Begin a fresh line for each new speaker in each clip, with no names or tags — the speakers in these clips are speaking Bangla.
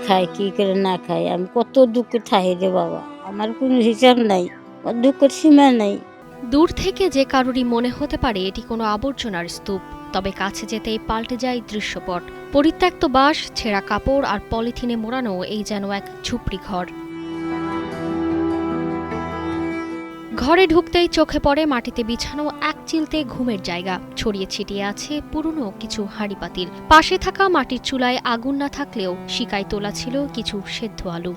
খাই কি করে না খাই, আমি কত দুঃখে থাকি রে বাবা, আমার কোনো হিসাব নাই, আমার দুঃখের সীমা নাই।
দূর থেকে যে কারোরই মনে হতে পারে এটি কোনো আবর্জনার স্তূপ, তবে কাছে যেতেই পাল্টে যায় দৃশ্যপট। পরিত্যক্ত বাঁশ, ছেঁড়া কাপড় আর পলিথিনে মোড়ানো এই যেন এক ঝুপড়ি ঘর। ঘরে ঢুকতেই চোখে পড়ে মাটিতে বিছানো এক চিলতে ঘুমের জায়গা, ছড়িয়ে ছিটিয়ে আছে পুরনো কিছু হাঁড়িপাতিল। পাশে থাকা মাটির চুলায় আগুন না থাকলেও শিকায় তোলা ছিল কিছু সেদ্ধ আলু।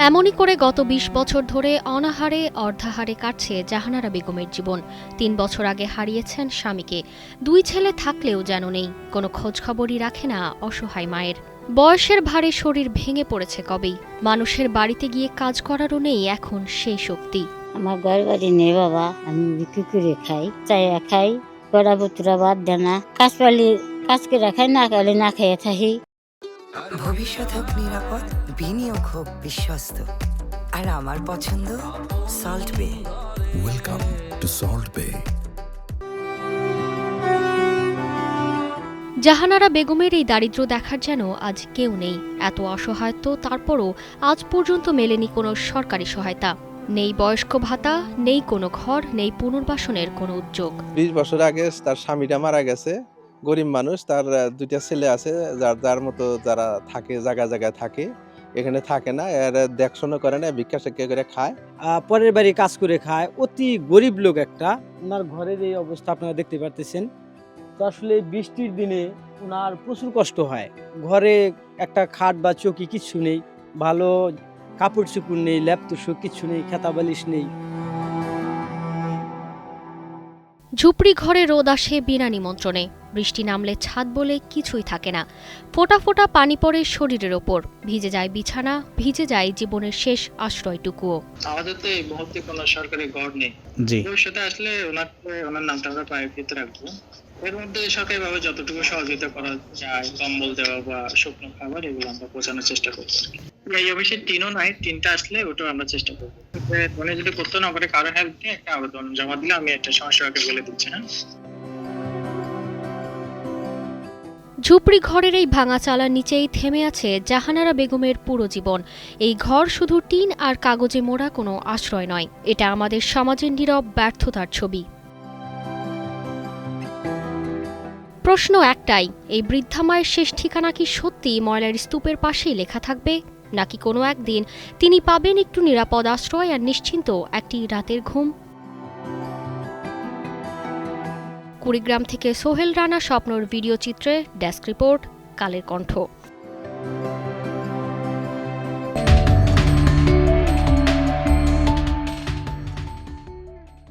এমনই করে গত ২০ বছর ধরে অনাহারে অর্ধাহারে কাটছে জাহানারা বেগমের জীবন। ৩ বছর আগে হারিয়েছেন স্বামীকে। ২ ছেলে থাকলেও যেন নেই, কোনো খোঁজখবরই রাখে না অসহায় মায়ের। বয়সের ভারে শরীর ভেঙে পড়েছে কবেই। মানুষের বাড়িতে গিয়ে কাজ করারও নেই এখন সেই শক্তি।
আমার ঘর বাড়ি নেই বাবা, আমি বিক্রি করে খাই, চাইয়া খাই, কড়া পুতুরা বাদ দেয় না, কাজ পালি কাজ করে খাই, না খাইলে না খাইয়ে থাকি।
ভবিষ্যৎ হোক নিরাপদ, বিনিয়োগ হোক বিশ্বস্ত, আর আমার পছন্দ সল্ট বে।
ওয়েলকাম টু সল্ট বে।
জাহানারা বেগমের এই দারিদ্র্য দেখার যেন আজ কেউ নেই। এত অসহায়ত্ব, তারপরও আজ পর্যন্ত মেলেনি কোনো সরকারি সহায়তা। নেই বয়স্ক ভাতা, নেই কোনো ঘর, নেই পুনর্বাসনের কোনো উদ্যোগ।
২০ বছর আগে তার স্বামীটা মারা গেছে, গরিব মানুষ, তার ২টা ছেলে আছে, যার মতো যারা থাকে জায়গায় জায়গায় থাকে, এখানে থাকে না, এর দেখশোনা করে না, ভিক্ষা শিক্ষা করে খায়।
পরের বাড়ি কাজ করে খায়, অতি গরিব লোক একটা। ওনার ঘরের এই অবস্থা আপনারা দেখতে পারতেছেন। তো আসলে বৃষ্টির দিনে ওনার প্রচুর কষ্ট হয়। ঘরে একটা খাট বা চৌকি কিচ্ছু নেই, ভালো কাপড় চোপড় নেই, ল্যাপ তোষক কিচ্ছু নেই, খেতা বালিশ নেই।
ঝুপড়ি ঘরে রোদ আসে বিনা নিমন্ত্রণে, বৃষ্টি নামলে ছাদ বলে কিছুই থাকে না। ফোঁটা ফোঁটা পানি পড়ে শরীরের ওপর, ভিজে যায় বিছানা, ভিজে যায় জীবনের শেষ আশ্রয়টুকুও।
আমাদের তো এই মুহূর্তে কোনো সরকারি ঘর নেই। ভবিষ্যতে আসলে ওনার নামটা আমরা প্রায়োরিটিতে রাখবো। এর মধ্যে সরকারিভাবে যতটুকু সহযোগিতা করা যায়, কম্বল দেওয়া বা শুকনো খাবার, এগুলো আমরা পৌঁছানোর চেষ্টা করবো। এই অবশ্যই টিনও নাই, টিনটা আসলে ওটাও আমরা চেষ্টা করবো। উনি যদি করতে না পারে কারো হেল্প নিয়ে একটা আবেদন জমা দিলে আমি একটা সমস্যাকে বলে দিচ্ছি। হ্যাঁ,
ঝুপড়ি ঘরের এই ভাঙা চালার নিচেই থেমে আছে জাহানারা বেগমের পুরো জীবন। এই ঘর শুধু টিন আর কাগজে মোড়া কোনো আশ্রয় নয়, এটা আমাদের সমাজের নীরব ব্যর্থতার ছবি। প্রশ্ন একটাই, এই বৃদ্ধা মায়ের শেষ ঠিকানা কি সত্যি ময়লার স্তূপের পাশেই লেখা থাকবে, নাকি কোনো একদিন তিনি পাবেন একটু নিরাপদ আশ্রয় আর নিশ্চিন্ত একটি রাতের ঘুম? কুড়িগ্রাম থেকে সোহেল রানা স্বপ্নর ভিডিও চিত্রে ডেস্ক রিপোর্ট, কালের কণ্ঠ।